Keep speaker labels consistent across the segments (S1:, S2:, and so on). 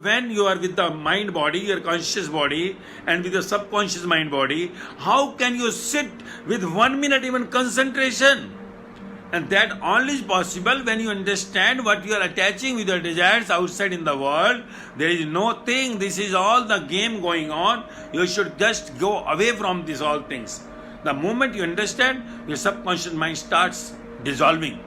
S1: When you are with the mind body, your conscious body, and with the subconscious mind body, how can you sit with 1 minute even concentration? And that only is possible when you understand what you are attaching with your desires outside in the world. There is no thing, this is all the game going on. You should just go away from these all things. The moment you understand, your subconscious mind starts dissolving.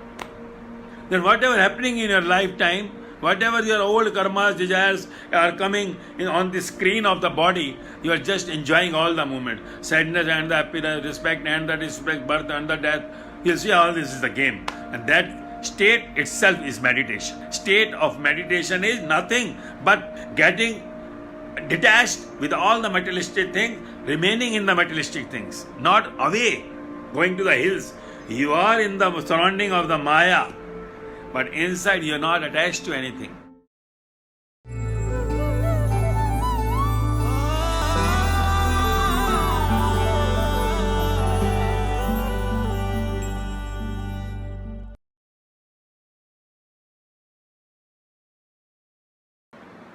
S1: Then whatever happening in your lifetime, whatever your old karmas, desires are coming on the screen of the body, you are just enjoying all the moment. Sadness and the happiness, respect and the disrespect, birth and the death. You'll see all this is the game. And that state itself is meditation. State of meditation is nothing but getting detached with all the materialistic things, remaining in the materialistic things, not away, going to the hills. You are in the surrounding of the Maya, but inside you are not attached to anything.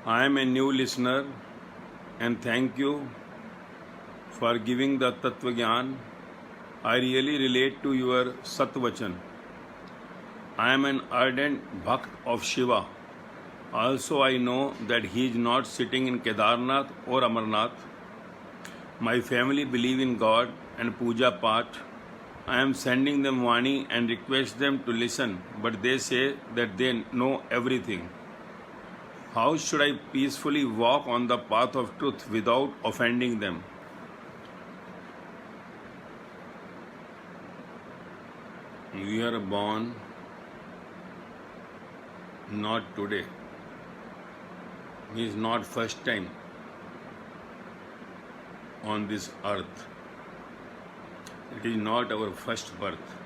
S1: I am a new listener and thank you for giving the Tatva Gyan. I really relate to your Satvachan. I am an ardent Bhakt of Shiva. Also I know that he is not sitting in Kedarnath or Amarnath. My family believe in God and Puja Path. I am sending them Vaani and request them to listen, but they say that they know everything. How should I peacefully walk on the path of truth without offending them? We are born not today. It is not first time on this earth. It is not our first birth.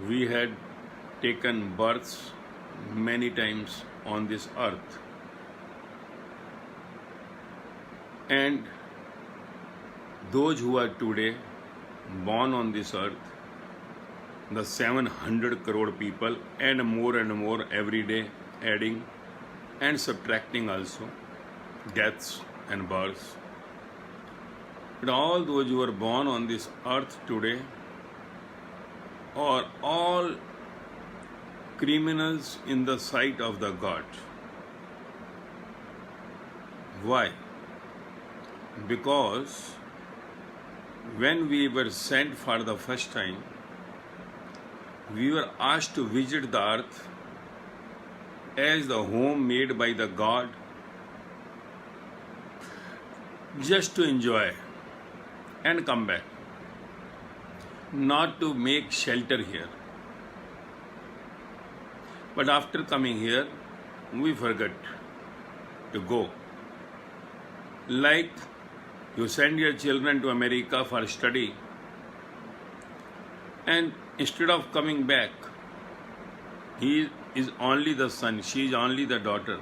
S1: We had taken births many times on this earth. And those who are today born on this earth, the 700 crore people and more every day, adding and subtracting also, deaths and births. But all those who are born on this earth today are all criminals in the sight of the God. Why? Because when we were sent for the first time, we were asked to visit the earth as the home made by the God, just to enjoy and come back, not to make shelter here. But after coming here, we forget to go. Like you send your children to America for study, and instead of coming back, he is only the son, she is only the daughter.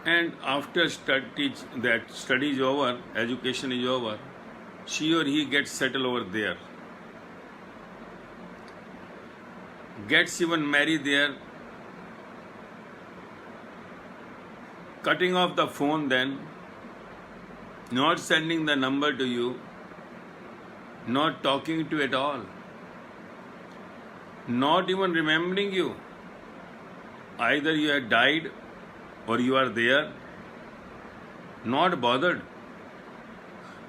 S1: And after study is over, education is over, she or he gets settled over there, gets even married there, cutting off the phone then, not sending the number to you, not talking to you at all, not even remembering you. Either you have died or you are there, not bothered.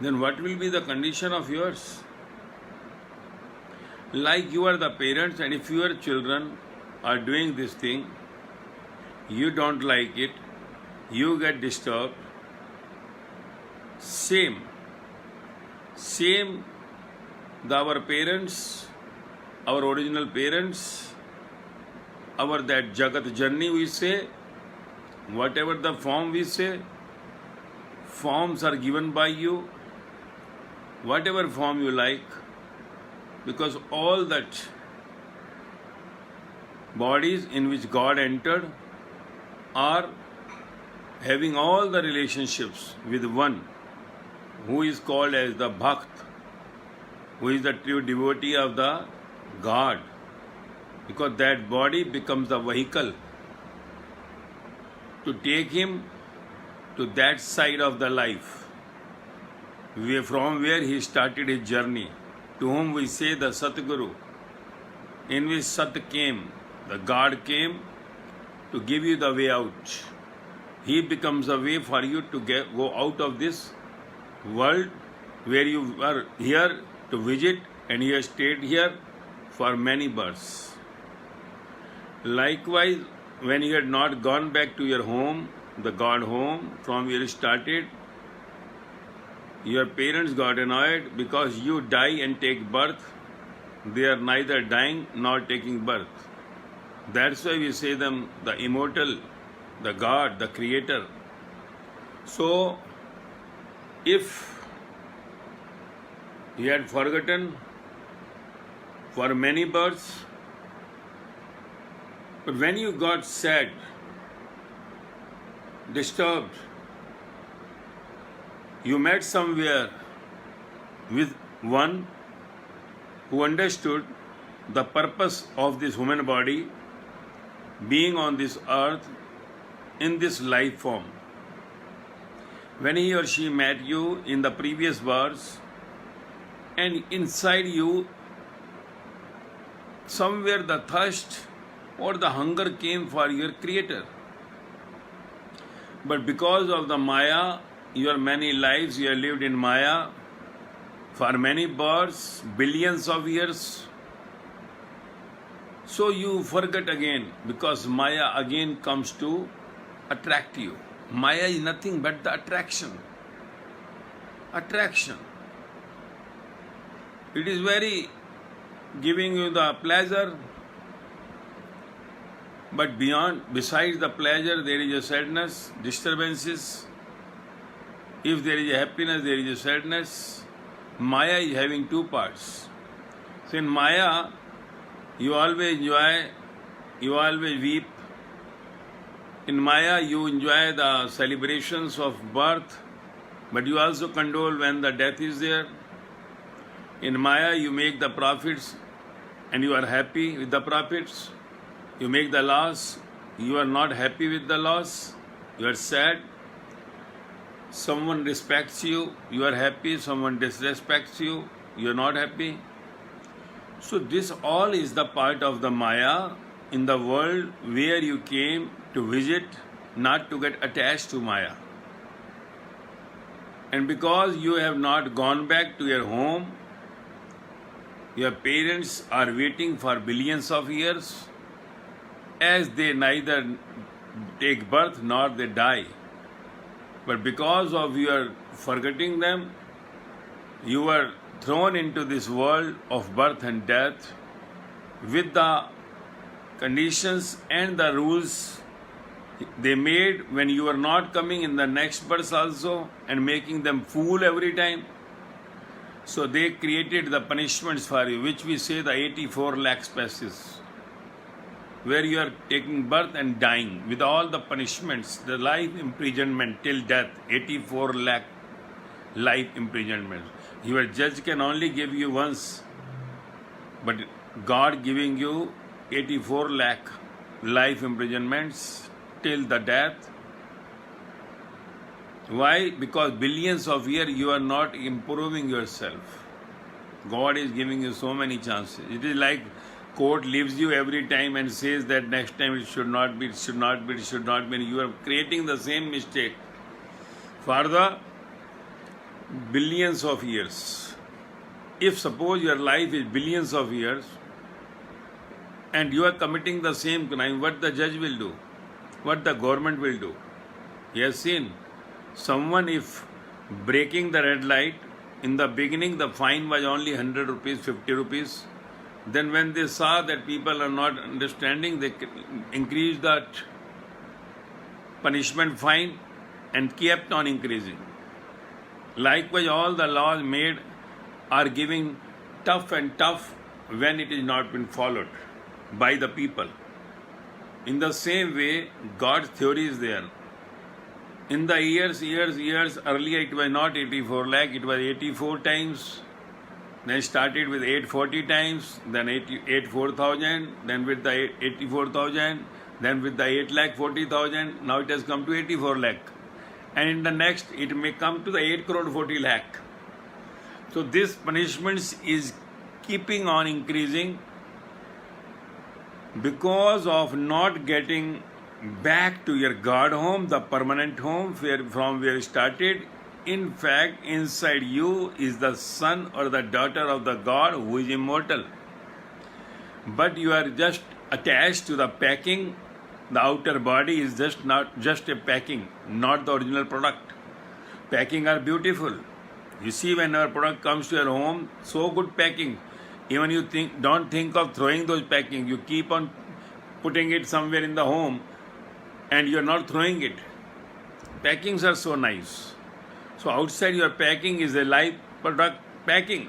S1: Then what will be the condition of yours? Like you are the parents, and if your children are doing this thing, you don't like it, you get disturbed. Same, our parents, our original parents, our that Jagat journey we say, whatever the form we say, forms are given by you, whatever form you like, because all that bodies in which God entered are having all the relationships with one who is called as the Bhakt, who is the true devotee of the God. because that body becomes the vehicle to take him to that side of the life from where he started his journey, to whom we say the Satguru, in which Sat came, the God came to give you the way out. He becomes a way for you to go out of this world where you are here to visit, and you have stayed here for many births. Likewise, when you had not gone back to your home, the God home from where you started, your parents got annoyed because you die and take birth. They are neither dying nor taking birth. That's why we say them the immortal, the God, the Creator. So, if you had forgotten for many births, but when you got sad, disturbed, you met somewhere with one who understood the purpose of this human body being on this earth in this life form. When he or she met you in the previous verse, and inside you somewhere the thirst or the hunger came for your Creator. But because of the Maya, your many lives you have lived in Maya for many births, billions of years. So you forget again, because Maya again comes to attract you. Maya is nothing but the attraction. Attraction. It is very giving you the pleasure, but besides the pleasure, there is a sadness, disturbances. If there is a happiness, there is a sadness. Maya is having two parts. So in Maya, you always enjoy, you always weep. In Maya, you enjoy the celebrations of birth, but you also condole when the death is there. In Maya, you make the profits and you are happy with the profits. You make the loss, you are not happy with the loss, you are sad. Someone respects you, you are happy. Someone disrespects you, you are not happy. So this all is the part of the Maya in the world where you came to visit, not to get attached to Maya. And because you have not gone back to your home, your parents are waiting for billions of years, as they neither take birth nor they die. But because of your forgetting them, you were thrown into this world of birth and death with the conditions and the rules they made when you were not coming in the next birth also, and making them fool every time. So they created the punishments for you, which we say the 84 lakh species, where you are taking birth and dying with all the punishments, the life imprisonment till death, 84 lakh life imprisonment. Your judge can only give you once, but God giving you 84 lakh life imprisonments till the death. Why? Because billions of years you are not improving yourself. God is giving you so many chances. It is like court leaves you every time and says that next time it should not be, it should not be, it should not be. You are creating the same mistake for the billions of years. If suppose your life is billions of years and you are committing the same crime, what the judge will do? What the government will do? He has seen someone, if breaking the red light, in the beginning the fine was only 100 rupees, 50 rupees. Then when they saw that people are not understanding, they increased that punishment fine and kept on increasing. Likewise, all the laws made are giving tough and tough when it is not been followed by the people. In the same way, God's theory is there. In the years, earlier it was not 84 lakh, it was 84 times Then started with 840 times, then 84,000, then with the 84,000, then with the 8,40,000. Now it has come to 84 lakh. And in the next, it may come to the 8 crore 40 lakh. So this punishment is keeping on increasing because of not getting back to your God home, the permanent home from where you started. In fact, inside you is the son or the daughter of the God who is immortal. But you are just attached to the packing. The outer body is just a packing, not the original product. Packing are beautiful. You see, when our product comes to your home, so good packing. Even you don't think of throwing those packing. You keep on putting it somewhere in the home and you're not throwing it. Packings are so nice. So outside your packing is a live product packing.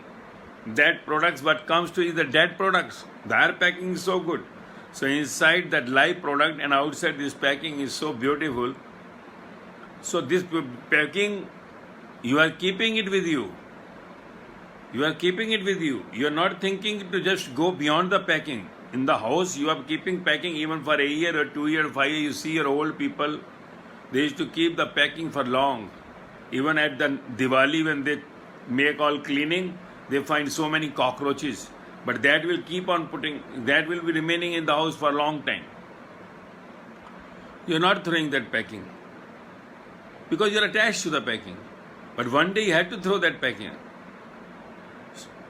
S1: That products what comes to is the dead products. Their packing is so good. So inside that live product and outside this packing is so beautiful. So this packing, you are keeping it with you. You are keeping it with you. You are not thinking to just go beyond the packing. In the house, you are keeping packing even for a year or 2 years, 5 years. You see your old people, they used to keep the packing for long. Even at the Diwali, when they make all cleaning, they find so many cockroaches. But that will keep on that will be remaining in the house for a long time. You are not throwing that packing because you are attached to the packing. But one day you have to throw that packing.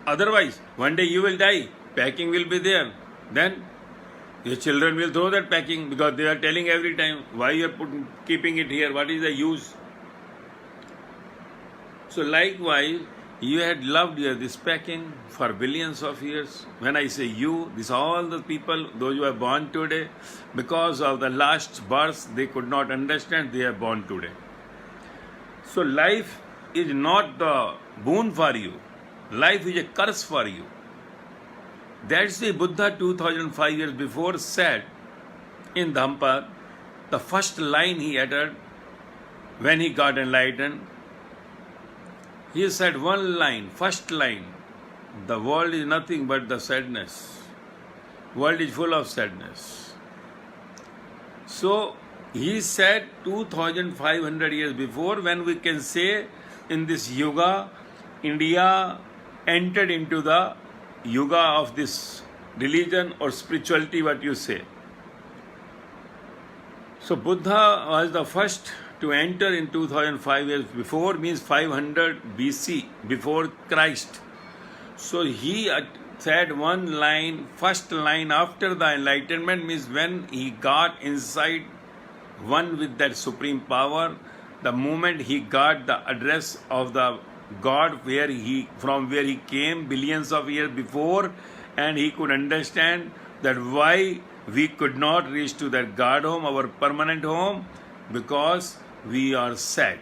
S1: Otherwise, one day you will die. Packing will be there. Then your children will throw that packing because they are telling every time, why you are keeping it here? What is the use? So likewise, you had loved this packing for billions of years. When I say you, this all the people, those who are born today, because of the last birth, they could not understand they are born today. So life is not the boon for you. Life is a curse for you. That's the Buddha 2005 years before said in Dhampa, the first line he uttered when he got enlightened. He said one line, first line, the world is nothing but the sadness. World is full of sadness. So he said 2500 years before, when we can say in this yuga, India entered into the yuga of this religion or spirituality, what you say. So Buddha was the first to enter in 2005 years before, means 500 BC, before Christ. So he said one line, first line after the enlightenment, means when he got inside one with that supreme power, the moment he got the address of the God from where he came billions of years before, and he could understand that why we could not reach to that God home, our permanent home, because we are sad.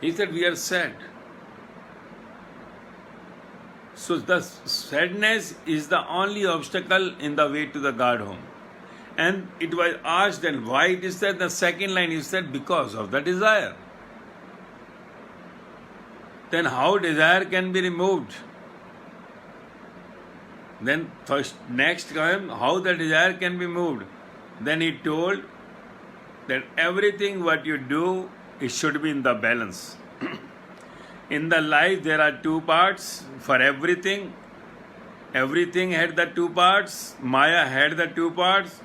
S1: He said we are sad. So the sadness is the only obstacle in the way to the God home. And it was asked then why it is said. The second line is said because of the desire. Then how desire can be removed? Then next came how the desire can be moved. Then he told that everything what you do, it should be in the balance. In the life there are two parts for everything. Everything had the two parts. Maya had the two parts.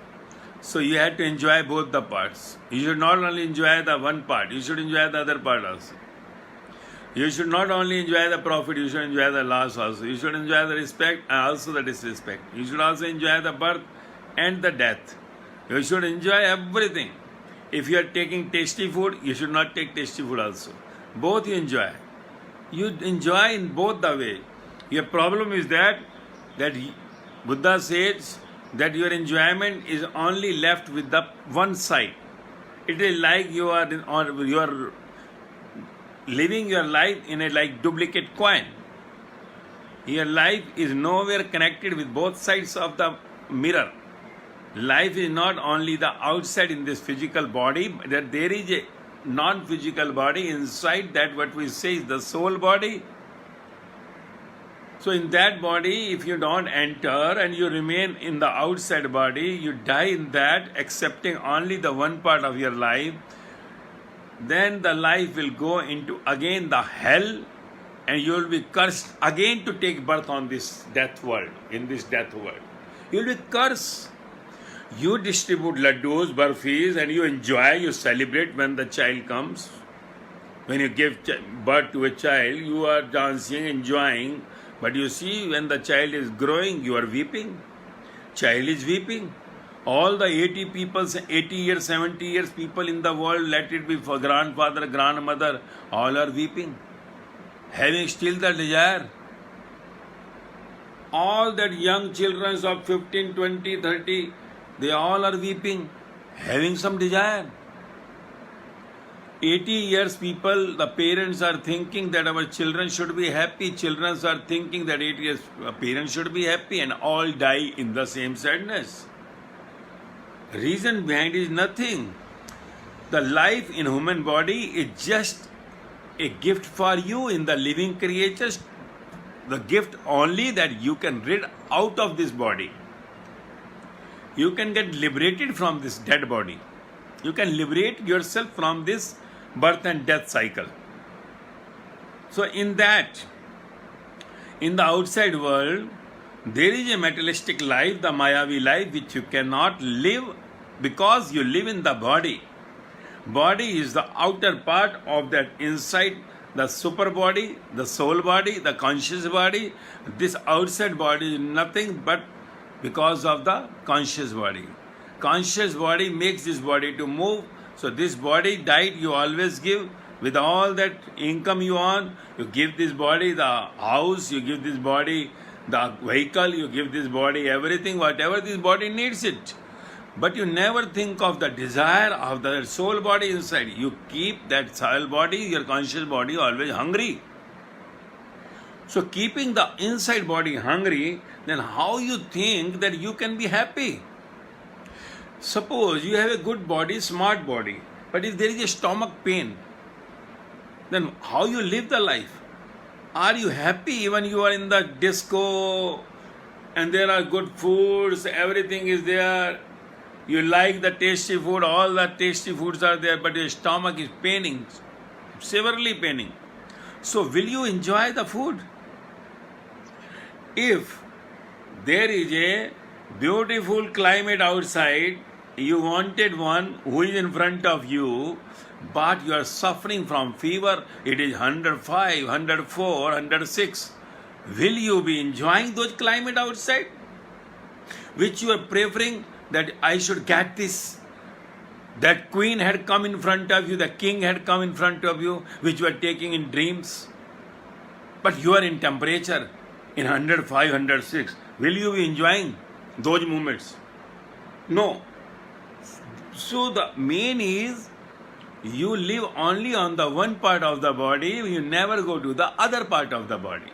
S1: So you had to enjoy both the parts. You should not only enjoy the one part, you should enjoy the other part also. You should not only enjoy the profit, you should enjoy the loss also. You should enjoy the respect and also the disrespect. You should also enjoy the birth and the death. You should enjoy everything. If you are taking tasty food, you should not take tasty food also. Both you enjoy. You enjoy in both the way. Your problem is that Buddha says that your enjoyment is only left with the one side. It is like you are living your life in a like duplicate coin. Your life is nowhere connected with both sides of the mirror. Life is not only the outside in this physical body, that there is a non-physical body inside that what we say is the soul body. So in that body, if you don't enter and you remain in the outside body, you die in that, accepting only the one part of your life, then the life will go into again the hell, and you will be cursed again to take birth on this death world, in this death world. You will be cursed. You distribute laddus, barfis, and you enjoy, you celebrate when the child comes. When you give birth to a child, you are dancing, enjoying. But you see, when the child is growing, you are weeping. Child is weeping. All the 80 people, 80 years, 70 years people in the world, let it be for grandfather, grandmother, all are weeping, having still the desire. All that young children of 15, 20, 30, they all are weeping, having some desire. 80 years people, the parents are thinking that our children should be happy. Children are thinking that 80 years parents should be happy, and all die in the same sadness. Reason behind is nothing. The life in human body is just a gift for you in the living creatures. The gift only that you can rid out of this body. You can get liberated from this dead body. You can liberate yourself from this birth and death cycle. So in that, in the outside world, there is a materialistic life, the Mayavi life, which you cannot live because you live in the body. Body is the outer part of that inside, the super body, the soul body, the conscious body. This outside body is nothing but because of the conscious body. Conscious body makes this body to move. So this body, diet you always give. With all that income you earn, you give this body the house, you give this body the vehicle, you give this body everything, whatever this body needs it. But you never think of the desire of the soul body inside. You keep that soul body, your conscious body, always hungry. So keeping the inside body hungry, then how you think that you can be happy? Suppose you have a good body, smart body, but if there is a stomach pain, then how you live the life? Are you happy when you are in the disco and there are good foods, everything is there, you like the tasty food, all the tasty foods are there, but your stomach is paining, severely paining. So will you enjoy the food? If there is a beautiful climate outside, you wanted one who is in front of you, but you are suffering from fever, it is 105, 104, 106. Will you be enjoying those climate outside? Which you are preferring that I should get this. That queen had come in front of you, the king had come in front of you, which you are taking in dreams. But you are in temperature, in 105, 106. Will you be enjoying those moments? No. So the main is, you live only on the one part of the body, you never go to the other part of the body.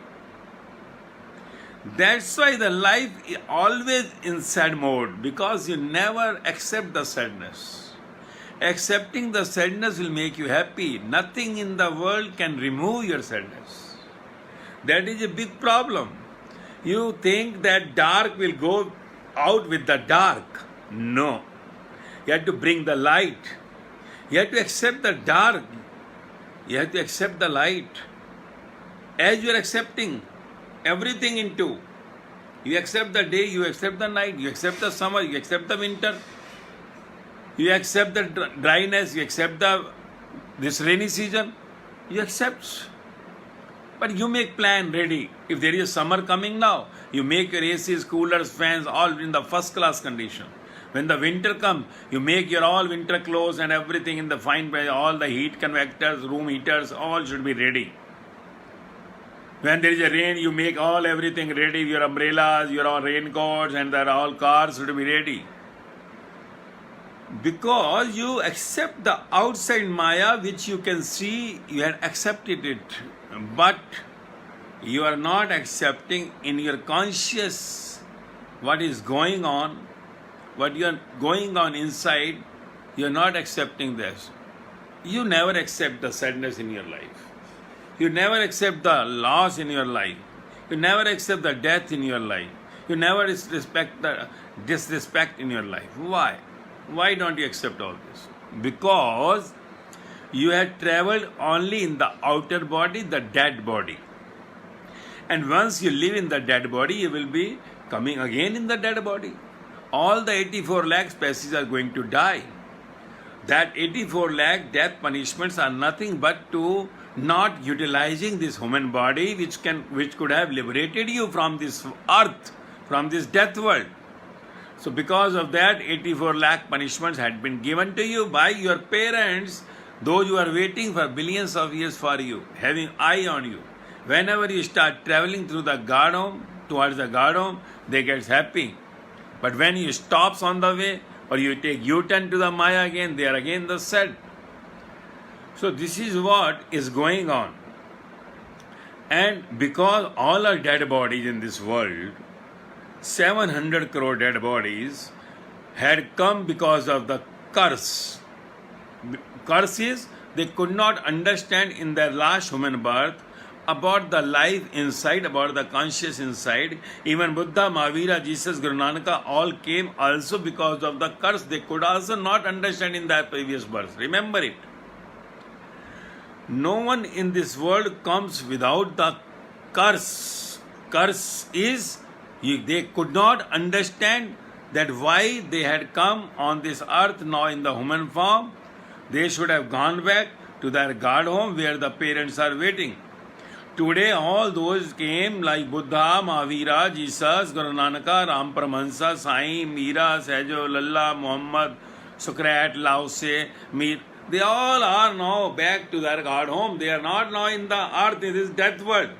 S1: That's why the life is always in sad mode, because you never accept the sadness. Accepting the sadness will make you happy. Nothing in the world can remove your sadness. That is a big problem. You think that dark will go out with the dark. No. You have to bring the light. You have to accept the dark. You have to accept the light. As you are accepting everything into, you accept the day, you accept the night, you accept the summer, you accept the winter, you accept the dryness, you accept this rainy season, you accept. But you make plan ready. If there is summer coming now, you make your ACs, coolers, fans, all in the first class condition. When the winter comes, you make your all winter clothes and everything in the fine way, all the heat convectors, room heaters, all should be ready. When there is a rain, you make all everything ready, your umbrellas, your all raincoats, and that all cars should be ready. Because you accept the outside Maya, which you can see, you have accepted it. But you are not accepting in your conscious what is going on, what you are going on inside, you are not accepting this. You never accept the sadness in your life. You never accept the loss in your life. You never accept the death in your life. You never respect the disrespect in your life. Why? Why don't you accept all this? Because you have traveled only in the outer body, the dead body. And once you live in the dead body, you will be coming again in the dead body. All the 84 lakh species are going to die. That 84 lakh death punishments are nothing but to not utilizing this human body which could have liberated you from this earth, from this death world. So because of that, 84 lakh punishments had been given to you by your parents, those who are waiting for billions of years for you, having eye on you. Whenever you start traveling through the God home, towards the God home, they get happy. But when you stops on the way, or you take U-turn to the Maya again, they are again the sad. So this is what is going on. And because all are dead bodies in this world, 700 crore dead bodies had come because of the curse. Curse is they could not understand in their last human birth about the life inside, about the conscious inside. Even Buddha, Mahavira, Jesus, Guru Nanaka all came also because of the curse. They could also not understand in their previous birth. Remember it. No one in this world comes without the curse. Curse is they could not understand that why they had come on this earth now in the human form. They should have gone back to their God home where the parents are waiting. Today all those came like Buddha, Mahavira, Jesus, Guru Nanaka, Ram Paramahansa, Sai, Meera, Sajo, Lalla, Muhammad, Socrates, Lao Tse, Mir. They all are now back to their God home. They are not now in the earth, in this death world.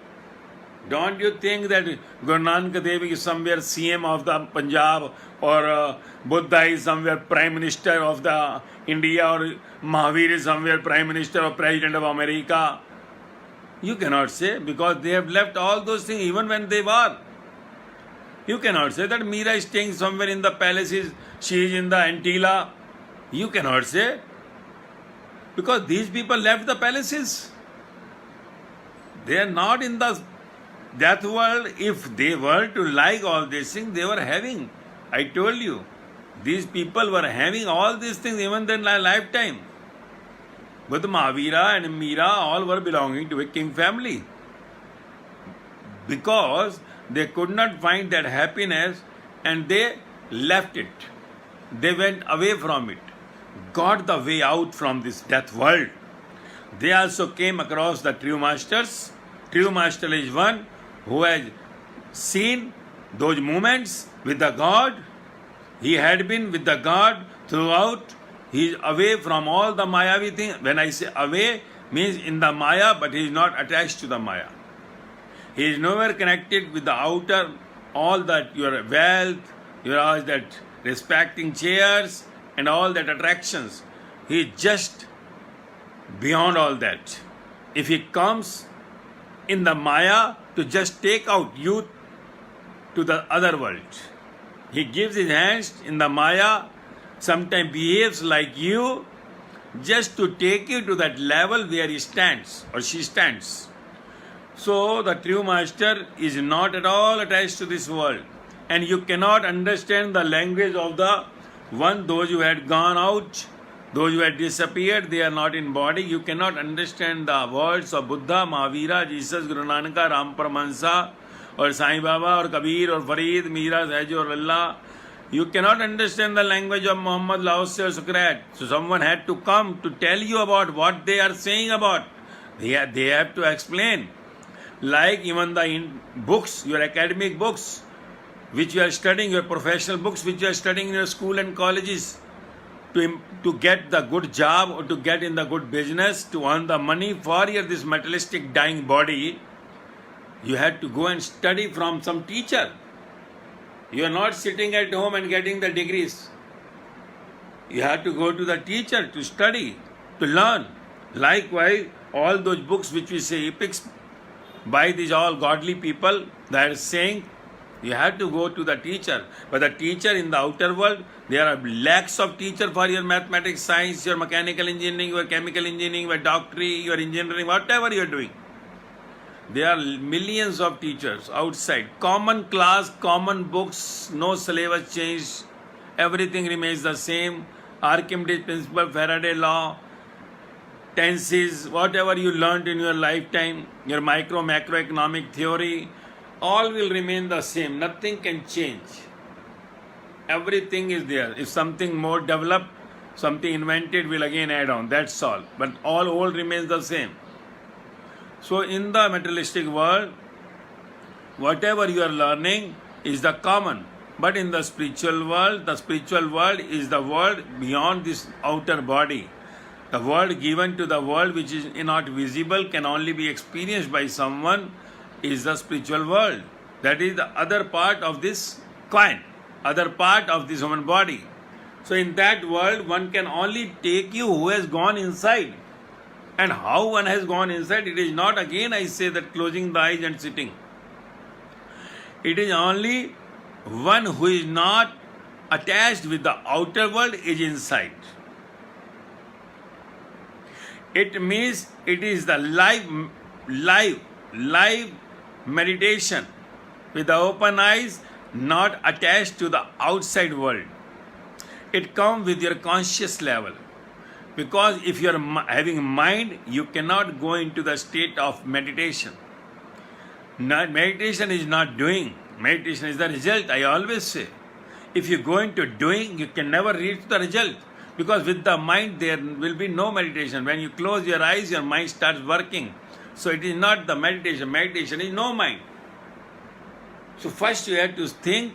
S1: Don't you think that Guru Nanak Dev is somewhere CM of the Punjab, or Buddha is somewhere Prime Minister of the India, or Mahavir is somewhere Prime Minister or President of America? You cannot say, because they have left all those things even when they were. You cannot say that Meera is staying somewhere in the palaces, she is in the Antilla. You cannot say, because these people left the palaces. They are not in the death world. If they were to like all these things, they were having. I told you, these people were having all these things even in their lifetime. But Mahavira and Meera all were belonging to a king family. Because they could not find that happiness and they left it. They went away from it. Got the way out from this death world. They also came across the true masters. True master is one who has seen those moments with the God. He had been with the God throughout. He is away from all the Mayavi thing. When I say away, means in the Maya, but he is not attached to the Maya. He is nowhere connected with the outer, all that your wealth, your that respecting chairs and all that attractions. He is just beyond all that. If he comes in the Maya to just take out you to the other world, he gives his hands in the Maya, sometimes behaves like you, just to take you to that level where he stands or she stands. So the true master is not at all attached to this world, and you cannot understand the language of the one, those who had gone out, those who had disappeared, they are not in body. You cannot understand the words of Buddha, Mahavira, Jesus, Guru Nanaka, Ram Paramahansa, or Sai Baba, or Kabir, or Farid, Meera, Sajo, or Allah. You cannot understand the language of Muhammad, Lao Tse, or Socrates. So someone had to come to tell you about what they are saying about. They have to explain. Like even the books, your academic books, which you are studying, your professional books, which you are studying in your school and colleges, to get the good job or to get in the good business, to earn the money for your this materialistic dying body, you had to go and study from some teacher. You are not sitting at home and getting the degrees. You have to go to the teacher to study, to learn. Likewise, all those books which we say epics by these all godly people, that is saying, you have to go to the teacher. But the teacher in the outer world, there are lakhs of teachers for your mathematics, science, your mechanical engineering, your chemical engineering, your doctorate, your engineering, whatever you are doing. There are millions of teachers outside. Common class, common books, no syllabus changed. Everything remains the same. Archimedes principle, Faraday law, tenses, whatever you learned in your lifetime, your macroeconomic theory, all will remain the same. Nothing can change. Everything is there. If something more developed, something invented will again add on. That's all. But all old remains the same. So in the materialistic world, whatever you are learning is the common. But in the spiritual world is the world beyond this outer body. The world given to the world which is not visible, can only be experienced by someone, is the spiritual world. That is the other part of this coin, other part of this human body. So in that world, one can only take you who has gone inside. And how one has gone inside, it is not, again I say, that closing the eyes and sitting. It is only one who is not attached with the outer world is inside. It means it is the live meditation with the open eyes, not attached to the outside world. It comes with your conscious level. Because if you are having mind, you cannot go into the state of meditation. Meditation is not doing. Meditation is the result, I always say. If you go into doing, you can never reach the result. Because with the mind, there will be no meditation. When you close your eyes, your mind starts working. So it is not the meditation. Meditation is no mind. So first you have to think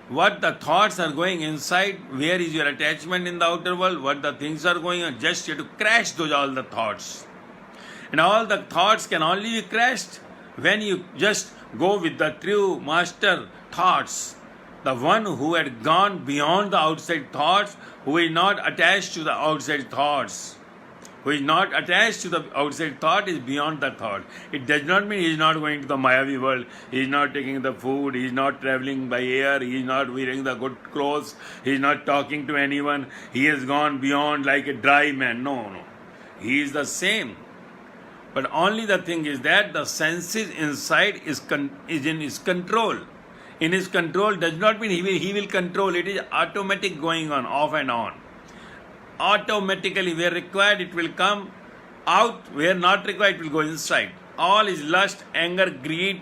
S1: what the thoughts are going inside, where is your attachment in the outer world, what the things are going on. Just you have to crash all the thoughts. And all the thoughts can only be crashed when you just go with the true master thoughts. The one who had gone beyond the outside thoughts, who is not attached to the outside thoughts. Who is not attached to the outside thought is beyond the thought. It does not mean he is not going to the Mayavi world, he is not taking the food, he is not traveling by air, he is not wearing the good clothes, he is not talking to anyone, he has gone beyond like a dry man. No. He is the same. But only the thing is that the senses inside is in his control. In his control does not mean he will control. It is automatic going on, off and on. Automatically, where required it will come out, where not required it will go inside. All is lust, anger, greed,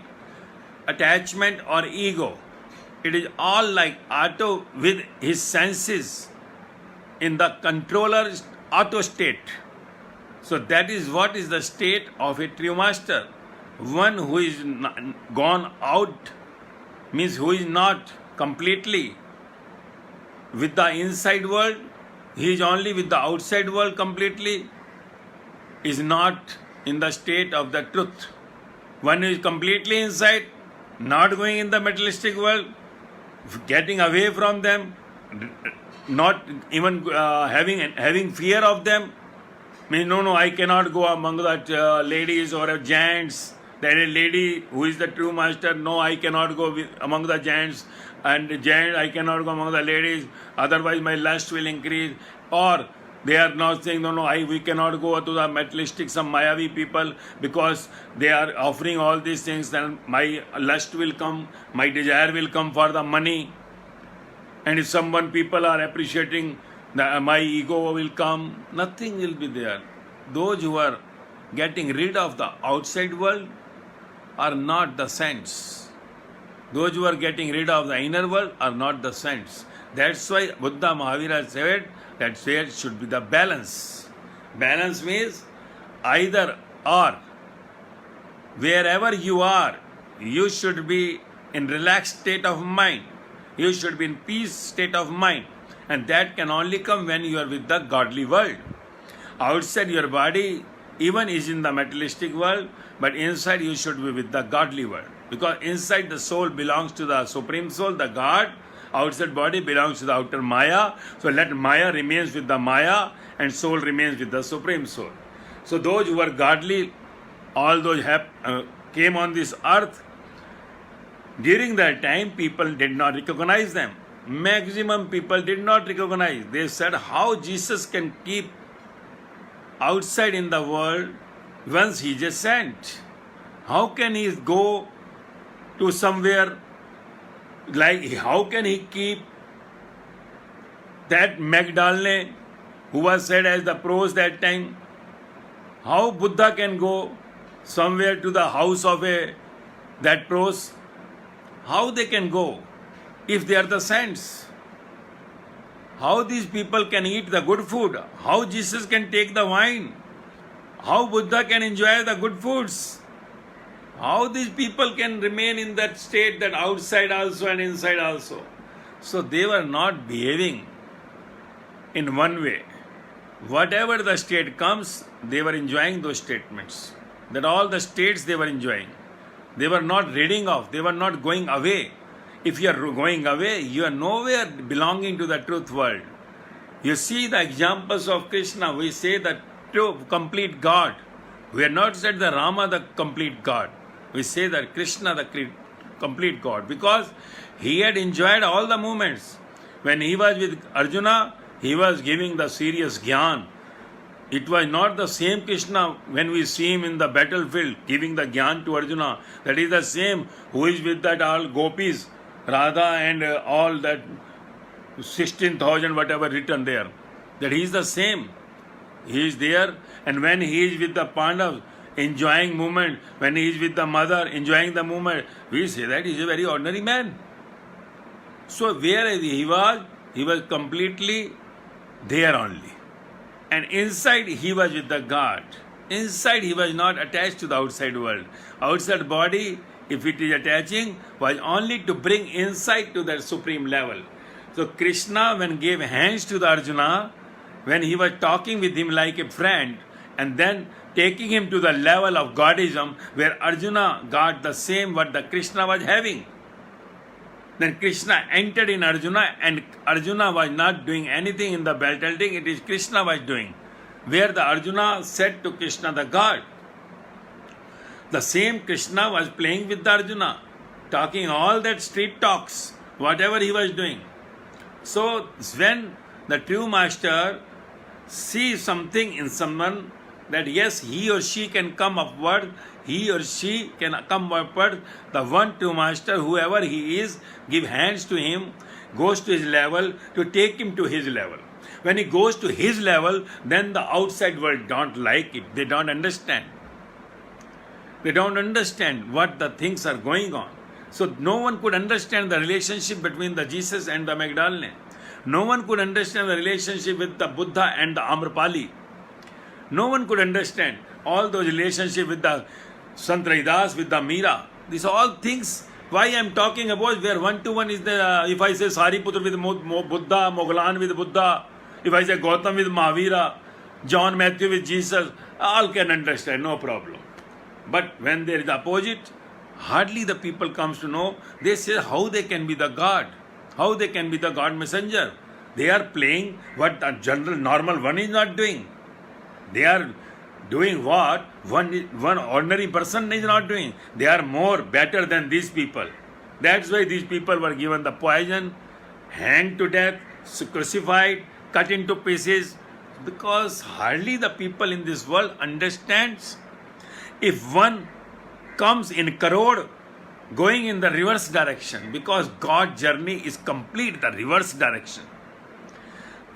S1: attachment or ego. It is all like auto with his senses in the controller's auto state. So that is what is the state of a true master. One who is gone out, means who is not completely with the inside world, he is only with the outside world completely, is not in the state of the truth. One who is completely inside, not going in the materialistic world, getting away from them, not even having fear of them, means no, I cannot go among that ladies or giants. There is a lady who is the true master. No, I cannot go among the giants. And the giant, I cannot go among the ladies. Otherwise, my lust will increase. Or they are now saying, no, we cannot go to the materialistic, some Mayavi people, because they are offering all these things. Then my lust will come, my desire will come for the money. And if people are appreciating, my ego will come. Nothing will be there. Those who are getting rid of the outside world are not the saints. Those who are getting rid of the inner world are not the saints. That's why Buddha Mahavira said that there should be the balance. Balance means either or. Wherever you are, you should be in relaxed state of mind. You should be in peace state of mind. And that can only come when you are with the godly world. Outside your body even is in the materialistic world, but inside you should be with the godly world. Because inside the soul belongs to the Supreme Soul, the God. Outside body belongs to the outer Maya. So let Maya remains with the Maya and soul remains with the Supreme Soul. So those who are godly, all those came on this earth, during that time people did not recognize them. Maximum people did not recognize. They said, how Jesus can keep outside in the world once he is a saint? How can he go to somewhere, like how can he keep that Magdalene who was said as the pros that time? How Buddha can go somewhere to the house of that pros? How they can go if they are the saints? How these people can eat the good food? How Jesus can take the wine? How Buddha can enjoy the good foods? How these people can remain in that state, that outside also and inside also? So they were not behaving in one way. Whatever the state comes, they were enjoying those statements. That all the states they were enjoying. They were not reading off, they were not going away. If you are going away, you are nowhere belonging to the truth world. You see the examples of Krishna, we say that complete God. We are not said the Rama the complete God. We say that Krishna the complete God, because he had enjoyed all the moments. When he was with Arjuna, he was giving the serious Gyan. It was not the same Krishna when we see him in the battlefield giving the Gyan to Arjuna. That is the same who is with that all gopis, Radha and all that 16,000 whatever written there. That he is the same. He is there, and when he is with the Pandavas, enjoying moment, when he is with the mother, enjoying the moment, we say that he is a very ordinary man. So where he was completely there only. And inside he was with the God. Inside he was not attached to the outside world. Outside body, if it is attaching, was only to bring insight to that supreme level. So Krishna, when gave hands to the Arjuna, when he was talking with him like a friend, and then taking him to the level of Godism, where Arjuna got the same what the Krishna was having. Then Krishna entered in Arjuna, and Arjuna was not doing anything in the battlefield, it is Krishna was doing. Where the Arjuna said to Krishna the God, the same Krishna was playing with the Arjuna, talking all that street talks, whatever he was doing. So when the true master sees something in someone, that yes, he or she can come upward, he or she can come upward, the one true master, whoever he is, give hands to him, goes to his level to take him to his level. When he goes to his level, then the outside world don't like it, they don't understand. They don't understand what the things are going on. So no one could understand the relationship between the Jesus and the Magdalene. No one could understand the relationship with the Buddha and the Amrapali. No one could understand all those relationships with the Sant Raidas, with the Meera. These are all things why I am talking about, where one-to-one is the, if I say Sariputra with Buddha, Mogglan with Buddha, if I say Gautam with Mahavira, John Matthew with Jesus, all can understand, no problem. But when there is the opposite, hardly the people comes to know. They say how they can be the God, how they can be the God messenger. They are playing what a general normal one is not doing. They are doing what one ordinary person is not doing. They are more better than these people. That's why these people were given the poison, hanged to death, crucified, cut into pieces, because hardly the people in this world understands. If one comes in crore going in the reverse direction, because God's journey is complete the reverse direction.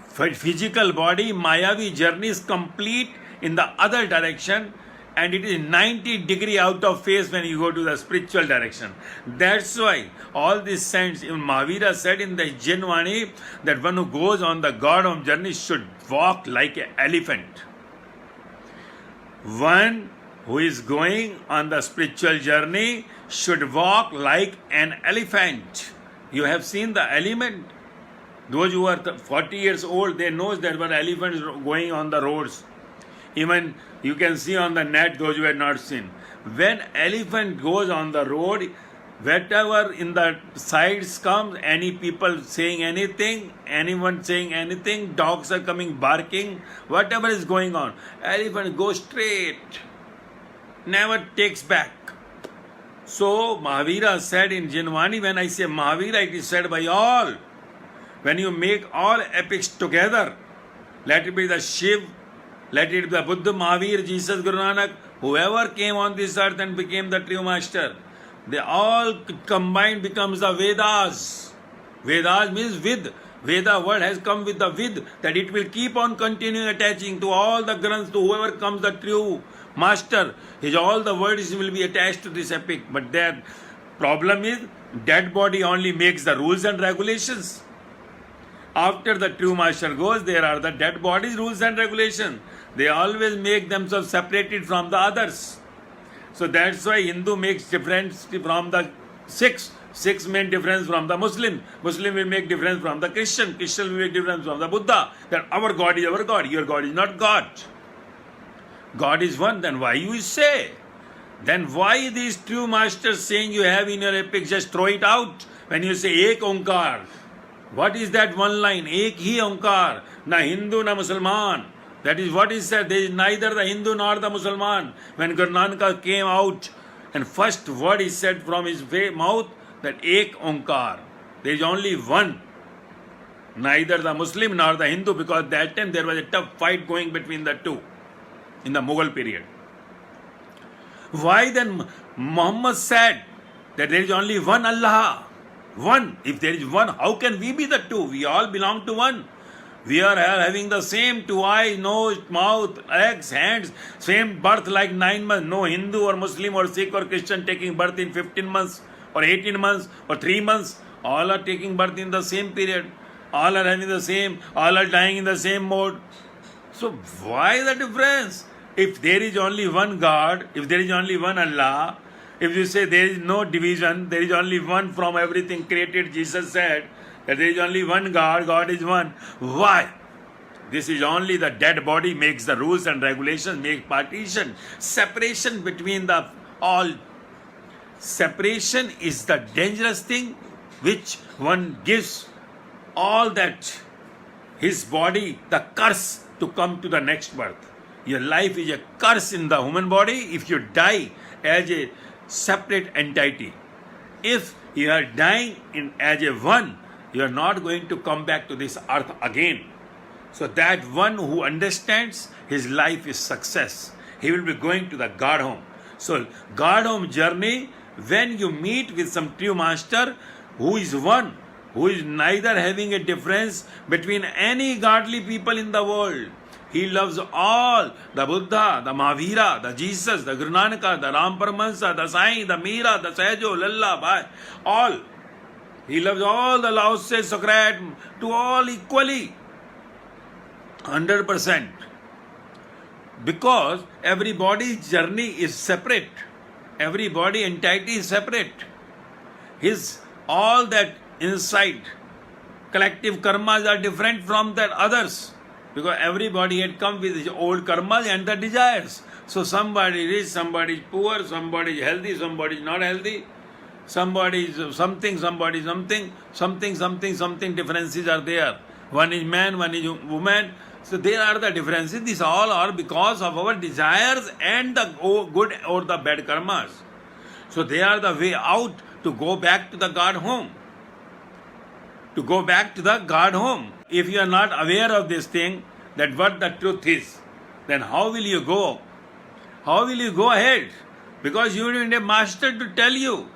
S1: Physical body, Mayavi journey is complete in the other direction, and it is 90-degree out of phase when you go to the spiritual direction. That's why all these saints, even Mahavira said in the Vaani that one who goes on the God journey should walk like an elephant. One who is going on the spiritual journey should walk like an elephant. You have seen the elephant. Those who are 40 years old, they know that there were elephants going on the roads. Even you can see on the net those who have not seen. When elephant goes on the road, whatever in the sides comes, any people saying anything, anyone saying anything, dogs are coming barking, whatever is going on, elephant goes straight, never takes back. So Mahavira said in Vaani, when I say Mahavira, it is said by all. When you make all epics together, let it be the Shiv, let it be the Buddha, Mahavir, Jesus, Guru Nanak, whoever came on this earth and became the true master, they all combined becomes the Vedas. Vedas means with. Veda word has come with the with, that it will keep on continuing attaching to all the granths, to whoever comes the true master. His all the words will be attached to this epic. But their problem is, dead body only makes the rules and regulations. After the true master goes, there are the dead bodies rules and regulations. They always make themselves separated from the others. So that's why Hindu makes difference from the Sikhs. Sikhs make difference from the Muslim. Muslim will make difference from the Christian. Christian will make difference from the Buddha. That our God is our God. Your God is not God. God is one. Then why you say? Then why these true masters saying you have in your epic, just throw it out. When you say Ek Onkar, what is that one line? Ek hi Onkar. Na Hindu na Musalman. That is what is said. There is neither the Hindu nor the Musalman. When Guru Nanak came out, and first word is said from his mouth, that Ek Onkar. There is only one. Neither the Muslim nor the Hindu, because that time there was a tough fight going between the two in the Mughal period. Why then Muhammad said that there is only one Allah? One. If there is one, how can we be the two? We all belong to one. We are having the same two eyes, nose, mouth, legs, hands, same birth like 9 months. No Hindu or Muslim or Sikh or Christian taking birth in 15 months or 18 months or 3 months. All are taking birth in the same period. All are having the same, all are dying in the same mode. So why the difference? If there is only one God, if there is only one Allah, if you say there is no division, there is only one from everything created, Jesus said that there is only one God, God is one. Why? This is only the dead body makes the rules and regulations, makes partition, separation between the all. Separation is the dangerous thing which one gives all that his body, the curse to come to the next birth. Your life is a curse in the human body if you die as a separate entity. If you are dying as a one, you are not going to come back to this earth again. So that one who understands, his life is success. He will be going to the God home. So God home journey, when you meet with some true master who is one, who is neither having a difference between any godly people in the world. He loves all, the Buddha, the Mahavira, the Jesus, the Guru Nanaka, the Ram Paramahansa, the Sai, the Meera, the Sahajo, Lalla, Bhai, all. He loves all the Lao Tse, Socrates, to all equally, 100%. Because everybody's journey is separate. Every body entity is separate. His, all that inside, collective karmas are different from the others. Because everybody had come with his old karmas and the desires. So somebody is rich, somebody is poor, somebody is healthy, somebody is not healthy. Somebody is something, somebody is something differences are there. One is man, one is woman. So there are the differences. These all are because of our desires and the good or the bad karmas. So they are the way out to go back to the God home. To go back to the God home. If you are not aware of this thing, that what the truth is, then how will you go? How will you go ahead? Because you need a master to tell you.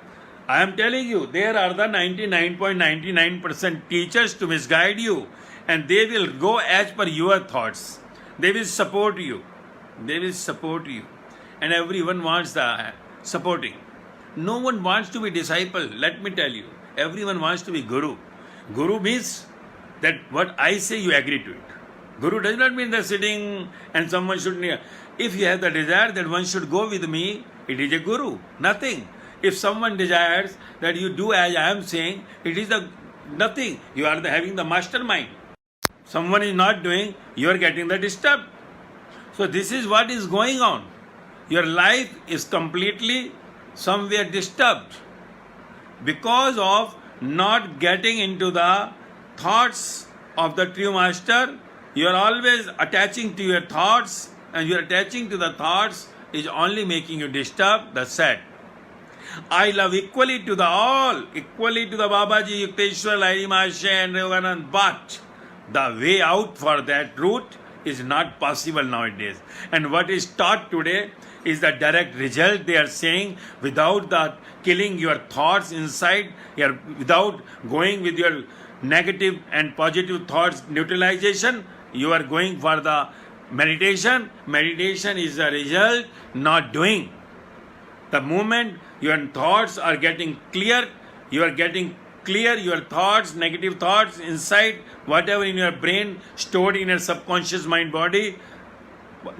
S1: I am telling you, there are the 99.99% teachers to misguide you, and they will go as per your thoughts. They will support you. They will support you. And everyone wants the supporting. No one wants to be disciple, let me tell you. Everyone wants to be guru. Guru means that what I say you agree to it. Guru does not mean that sitting and someone should... If you have the desire that one should go with me, it is a guru. Nothing. If someone desires that you do as I am saying, it is nothing. You are having the mastermind. Someone is not doing, you are getting the disturbed. So this is what is going on. Your life is completely somewhere disturbed because of not getting into the thoughts of the true master. You are always attaching to your thoughts, and your attaching to the thoughts is only making you disturbed. That's sad. I love equally to the all, equally to the Babaji, Yukteswar, Lahiri Mahasaya and Yoganand, but the way out for that route is not possible nowadays. And what is taught today, is the direct result. They are saying without the killing your thoughts inside, without going with your negative and positive thoughts neutralization, you are going for the meditation. Meditation is the result, not doing. The moment your thoughts are getting clear, you are getting clear your thoughts, negative thoughts inside, whatever in your brain stored in your subconscious mind body,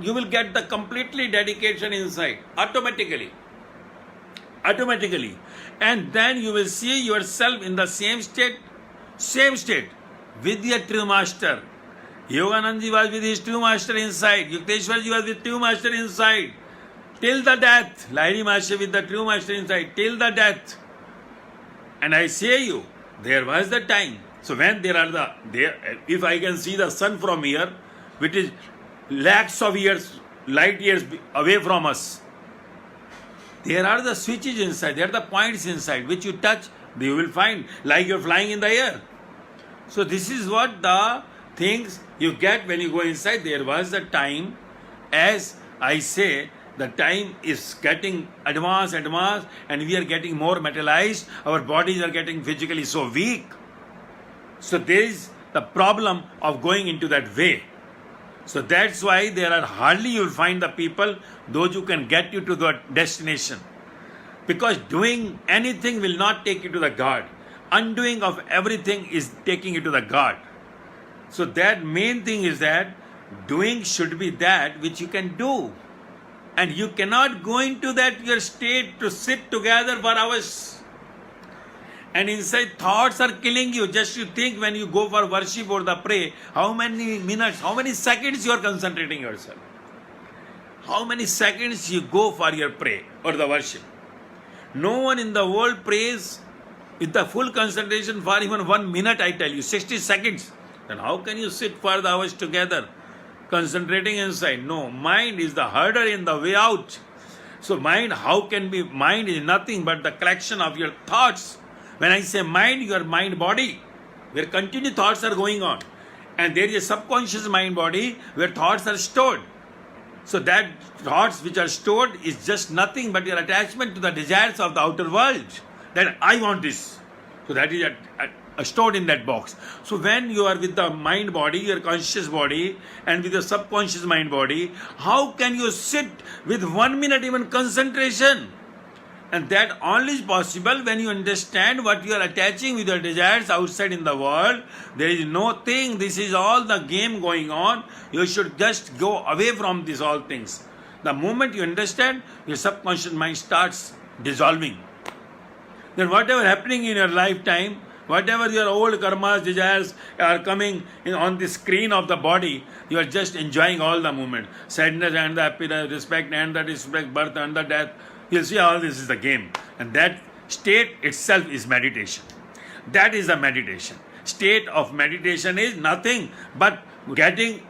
S1: you will get the completely dedication inside automatically. And then you will see yourself in the same state with your true master. Yoganandaji was with his true master inside. Yukteswarji was with true master inside. Till the death. Lahiri Master with the true master inside. Till the death. And I say you, there was the time. So when if I can see the sun from here, which is lakhs of years, light years away from us, there are the switches inside, there are the points inside, which you touch, you will find, like you're flying in the air. So this is what the things you get when you go inside. There was the time, as I say, the time is getting advanced, and we are getting more materialized. Our bodies are getting physically so weak. So there is the problem of going into that way. So that's why there are hardly you will find the people, those who can get you to the destination. Because doing anything will not take you to the God. Undoing of everything is taking you to the God. So that main thing is that doing should be that which you can do. And you cannot go into that your state to sit together for hours. And inside thoughts are killing you. Just you think when you go for worship or the pray, how many minutes, how many seconds you are concentrating yourself. How many seconds you go for your pray or the worship. No one in the world prays with the full concentration for even 1 minute, I tell you, 60 seconds. Then how can you sit for the hours together? Concentrating inside. No, mind is the harder in the way out. So mind is nothing but the collection of your thoughts. When I say mind, your mind body, where continued thoughts are going on. And there is a subconscious mind body where thoughts are stored. So that thoughts which are stored is just nothing but your attachment to the desires of the outer world. That I want this. So that is stored in that box. So when you are with the mind body, your conscious body, and with the subconscious mind body, how can you sit with 1 minute even concentration? And that only is possible when you understand what you are attaching with your desires outside in the world. There is no thing. This is all the game going on. You should just go away from these all things. The moment you understand, your subconscious mind starts dissolving. Then whatever happening in your lifetime, whatever your old karmas, desires are coming on the screen of the body, you are just enjoying all the movement. Sadness and the happiness, respect and the disrespect, birth and the death. You'll see all this is the game. And that state itself is meditation. That is the meditation. State of meditation is nothing but getting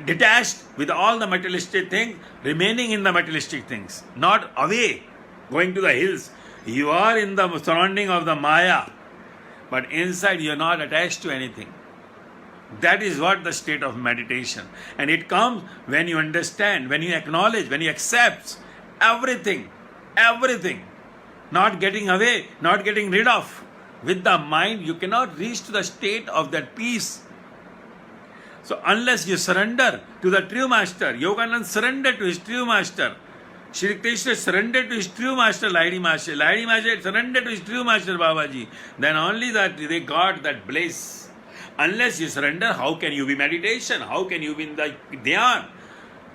S1: detached with all the materialistic things, remaining in the materialistic things, not away, going to the hills. You are in the surrounding of the Maya, but inside you are not attached to anything. That is what the state of meditation. And it comes when you understand, when you acknowledge, when you accept everything, not getting away, not getting rid of. With the mind, you cannot reach to the state of that peace. So unless you surrender to the true master, Yogananda surrendered to his true master. Shri Krishna surrendered to his true master, Lahiri Master. Lahiri Master surrendered to his true master, Babaji. Then only that they got that bliss. Unless you surrender, how can you be meditation? How can you be in the dhyan?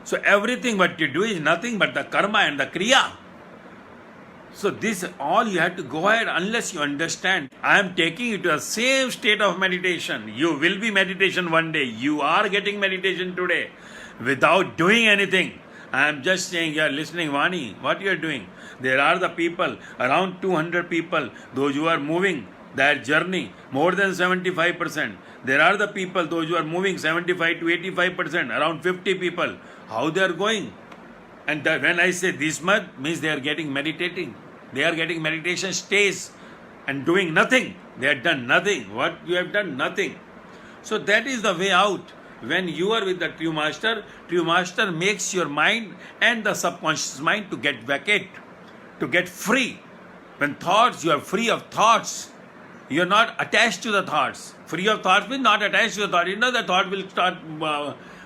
S1: So everything what you do is nothing but the karma and the kriya. So this all you have to go ahead unless you understand. I am taking you to the same state of meditation. You will be meditation one day. You are getting meditation today without doing anything. I am just saying you are listening Vaani, what you are doing. There are the people, around 200 people, those who are moving their journey, more than 75%. There are the people, those who are moving 75 to 85%, around 50 people. How they are going? And when I say this much, means they are getting meditating. They are getting meditation stays and doing nothing. They have done nothing. What you have done? Nothing. So that is the way out. when you are with the true master makes your mind and the subconscious mind to get vacate, to get free. When thoughts, you are free of thoughts. You are not attached to the thoughts. Free of thoughts means not attached to the thought. You know the thought will start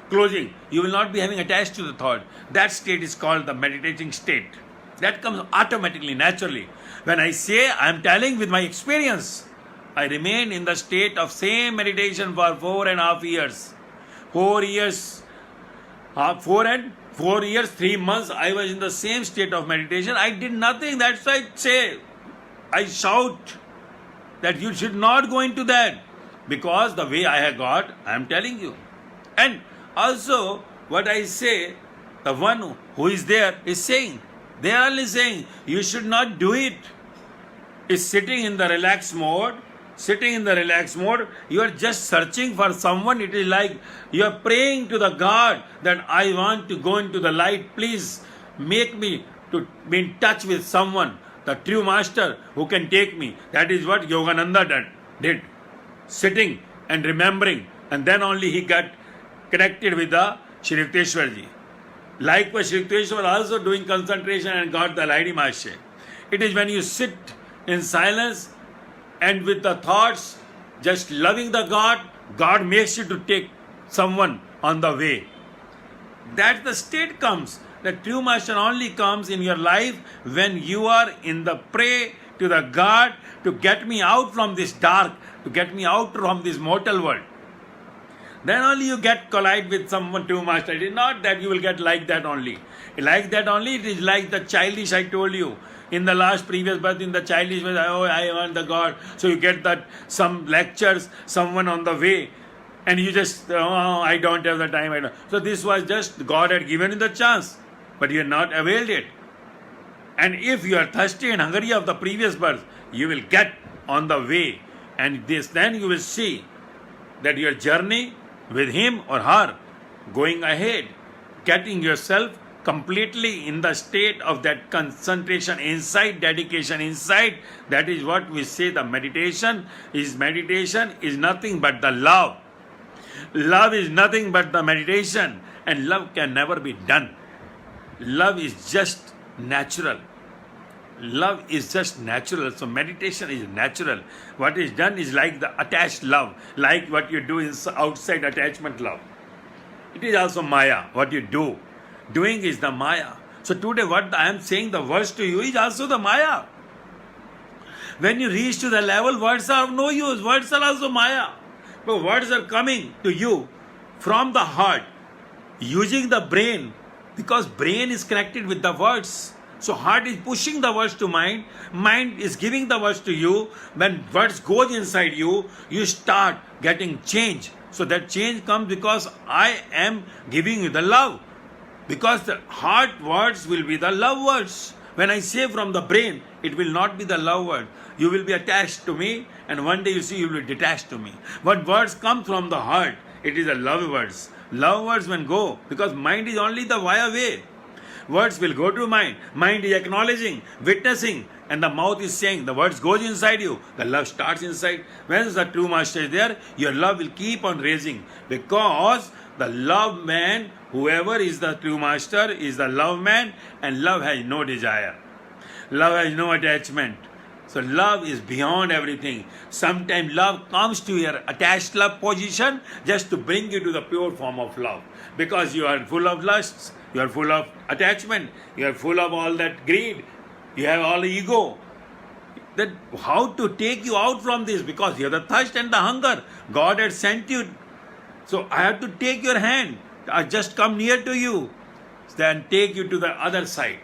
S1: closing. You will not be having attached to the thought. That state is called the meditating state. That comes automatically, naturally. When I say, I am telling with my experience, I remain in the state of same meditation for 4.5 years. 4 years, 4 years, 3 months, I was in the same state of meditation. I did nothing. That's why I say, I shout that you should not go into that. Because the way I have got, I am telling you. And also, what I say, the one who is there is saying, they are only saying, you should not do it. Is sitting in the relaxed mode. Sitting in the relaxed mode, you are just searching for someone. It is like you are praying to the God that I want to go into the light. Please make me to be in touch with someone, the true master who can take me. That is what Yogananda did. Sitting and remembering. And then only he got connected with the Shri Yukteswarji. Likewise, Shri Yukteswar also doing concentration and got the Lahiri Maharshi. It is when you sit in silence and with the thoughts, just loving the God, God makes you to take someone on the way. That the state comes. The true master only comes in your life when you are in the pray to the God to get me out from this dark, to get me out from this mortal world. Then only you get collide with someone, true master. It is not that you will get like that only. Like that only, it is like the childish I told you. In the last previous birth, in the childish way, oh, I want the God. So you get that some lectures, someone on the way, and you just, oh, I don't have the time. So this was just God had given you the chance, but you have not availed it. And if you are thirsty and hungry of the previous birth, you will get on the way, and then you will see that your journey with him or her going ahead, getting yourself completely in the state of that concentration inside, dedication inside. That is what we say the meditation is nothing but the love. Love is nothing but the meditation, and love can never be done. Love is just natural. Love is just natural. So meditation is natural. What is done is like the attached love, like what you do is outside attachment love. It is also Maya, what you do. Doing is the Maya. So today what I am saying, the words to you is also the Maya. When you reach to the level, words are of no use. Words are also Maya. But words are coming to you from the heart, using the brain, because brain is connected with the words. So heart is pushing the words to mind. Mind is giving the words to you. When words goes inside you, you start getting change. So that change comes because I am giving you the love. Because the heart words will be the love words. When I say from the brain, it will not be the love word. You will be attached to me, and one day you see you will be detached to me. But words come from the heart. It is the love words. Love words when go, because mind is only the via way. Words will go to mind. Mind is acknowledging, witnessing, and the mouth is saying. The words goes inside you. The love starts inside. When the true master is there, your love will keep on raising, because the love man, whoever is the true master, is the love man, and love has no desire. Love has no attachment. So love is beyond everything. Sometimes love comes to your attached love position just to bring you to the pure form of love. Because you are full of lusts, you are full of attachment, you are full of all that greed, you have all the ego. Then how to take you out from this? Because you have the thirst and the hunger. God had sent you. So I have to take your hand. I just come near to you. Then take you to the other side.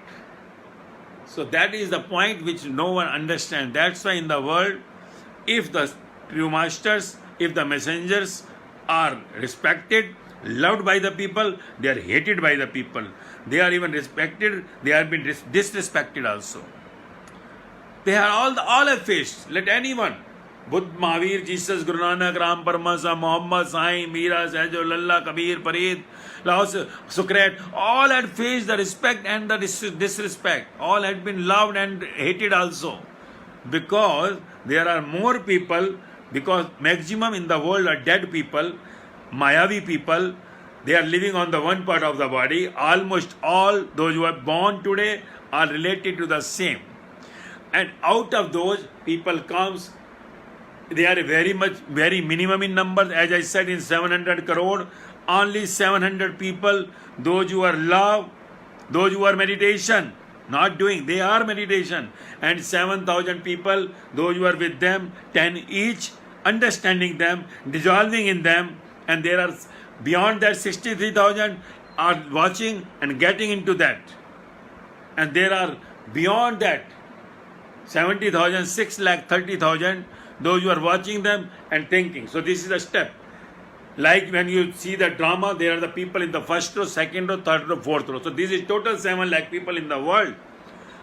S1: So that is the point which no one understands. That's why in the world, if the true masters, if the messengers are respected, loved by the people, they are hated by the people. They are even respected, they are been disrespected also. They are all have faced. Let anyone, Buddha, Mahavir, Jesus, Guru Nanak, Ram, Paramahansa, Muhammad, Sai, Meera, Sahjo, Lalla, Kabir, Farid, Laos, Sukrat, all had faced the respect and the disrespect. All had been loved and hated also. Because there are more people, because maximum in the world are dead people, Mayavi people, they are living on the one part of the body. Almost all those who are born today are related to the same. And out of those, people comes, they are very minimum in numbers. As I said, in 700 crore, only 700 people, those who are love, those who are meditation, not doing, they are meditation. And 7,000 people, those who are with them, 10 each, understanding them, dissolving in them. And there are beyond that 63,000 are watching and getting into that. And there are beyond that 70,000, 6,30,000, those who are watching them and thinking. So this is a step. Like when you see the drama, there are the people in the first row, second row, third row, fourth row. So this is total 7 lakh people in the world.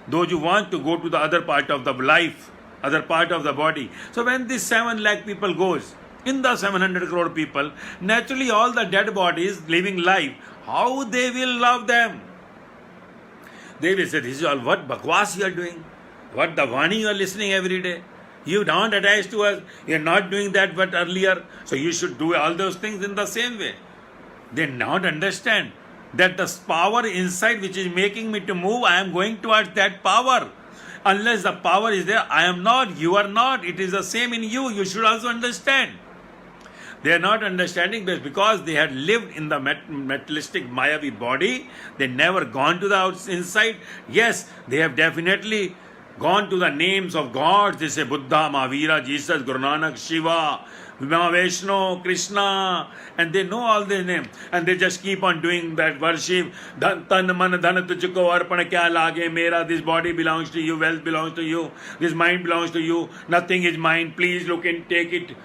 S1: Those who want to go to the other part of the life, other part of the body. So when this 7 lakh people goes, in the 700 crore people, naturally all the dead bodies living life, how they will love them? They will say, this is all what bakwas you are doing, what the Vaani you are listening every day. You don't attach to us, you are not doing that but earlier, so you should do all those things in the same way. They don't understand that the power inside which is making me to move, I am going towards that power. Unless the power is there, I am not, you are not, it is the same in you, you should also understand. They are not understanding this because they had lived in the materialistic Mayavi body. They never gone to the inside. Yes, they have definitely gone to the names of gods. They say Buddha, Mahavira, Jesus, Guru Nanak, Shiva, Vishnu, Krishna, and they know all their names. And they just keep on doing that worship. Tan man dhan tujhko arpan kya lage mera. This body belongs to you, wealth belongs to you, this mind belongs to you, nothing is mine, please look and take it.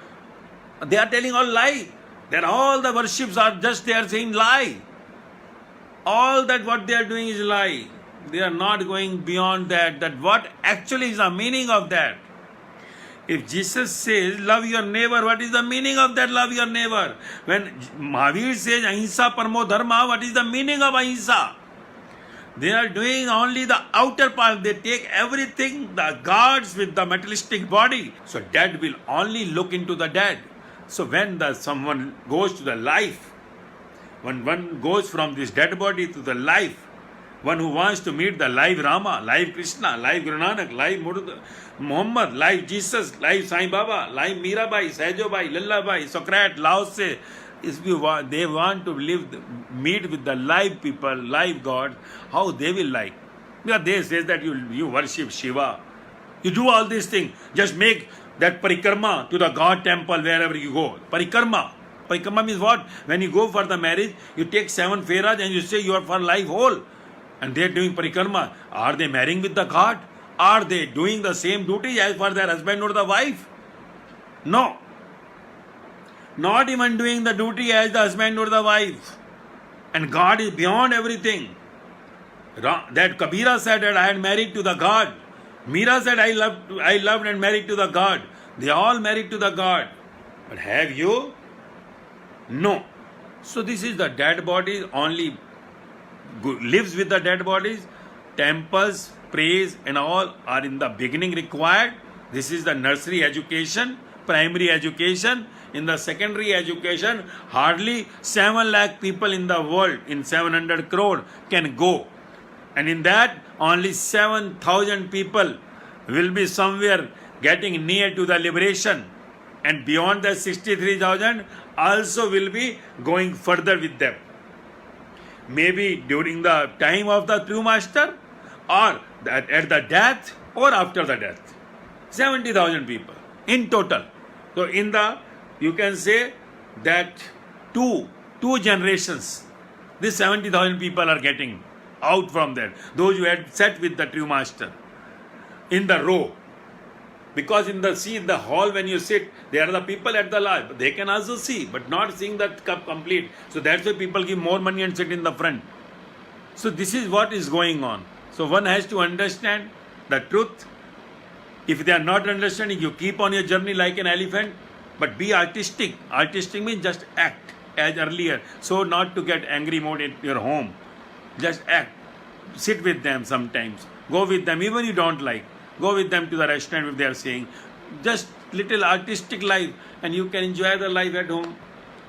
S1: They are telling all lie. That all the worships are just they are saying lie. All that what they are doing is lie. They are not going beyond that. That what actually is the meaning of that? If Jesus says love your neighbor, what is the meaning of that love your neighbor? When Mahavir says ahimsa paramo dharma, what is the meaning of ahimsa? They are doing only the outer part. They take everything, the gods with the materialistic body. So dead will only look into the dead. So when someone goes to the life, when one goes from this dead body to the life, one who wants to meet the live Rama, live Krishna, live Guru Nanak, live Muhammad, live Jesus, live Sai Baba, live Mirabai, Sahajobai, Lallabai, Socrates, Lao Tse, they want to meet with the live people, live God, how they will like. Because they say that you worship Shiva. You do all these things. Just make that parikrama to the God temple wherever you go. Parikrama. Parikrama means what? When you go for the marriage, you take 7 feras and you say you are for life whole. And they are doing parikrama. Are they marrying with the God? Are they doing the same duty as for their husband or the wife? No. Not even doing the duty as the husband or the wife. And God is beyond everything. That Kabira said that I had married to the God. Meera said I loved and married to the God. They all married to the God. But have you? No. So this is the dead body, only lives with the dead bodies. Temples, praise and all are in the beginning required. This is the nursery education, primary education. In the secondary education, hardly 7 lakh people in the world, in 700 crore, can go. And in that, only 7,000 people will be somewhere getting near to the liberation. And beyond the 63,000 also will be going further with them. Maybe during the time of the true master, or at the death, or after the death. 70,000 people in total. So in you can say that two generations, these 70,000 people are getting out from there. Those who had sat with the true master in the row. Because in the hall when you sit, there are the people at the last. They can also see, but not seeing that cup complete. So that's why people give more money and sit in the front. So this is what is going on. So one has to understand the truth. If they are not understanding, you keep on your journey like an elephant, but be artistic. Artistic means just act as earlier. So not to get angry mode at your home. Just act. Sit with them sometimes. Go with them even you don't like. Go with them to the restaurant if they are saying. Just little artistic life and you can enjoy the life at home.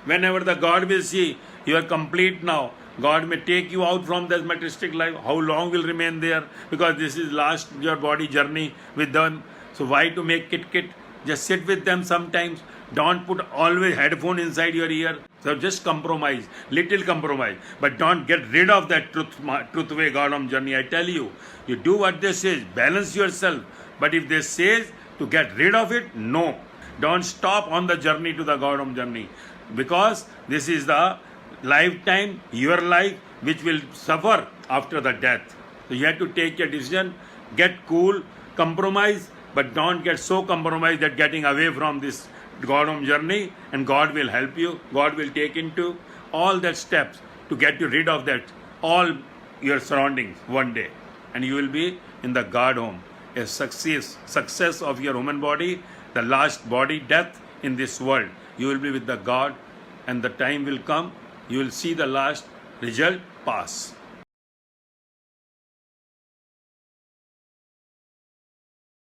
S1: Whenever the God will see you are complete now, God may take you out from this materialistic life. How long will remain there? Because this is last your body journey with them. So why to make kit? Just sit with them sometimes. Don't put always headphone inside your ear. So just compromise, little compromise. But don't get rid of that truth way Godom journey. I tell you, you do what they say, balance yourself. But if they say to get rid of it, no. Don't stop on the journey to the Godom journey. Because this is the lifetime, your life, which will suffer after the death. So you have to take your decision, get cool, compromise, but don't get so compromised that getting away from this Godom journey, and God will help you. God will take into all that steps to get you rid of that, all your surroundings one day. And you will be in the God home. A success of your human body, the last body, death in this world. You will be with the God, and the time will come, you will see the last result pass.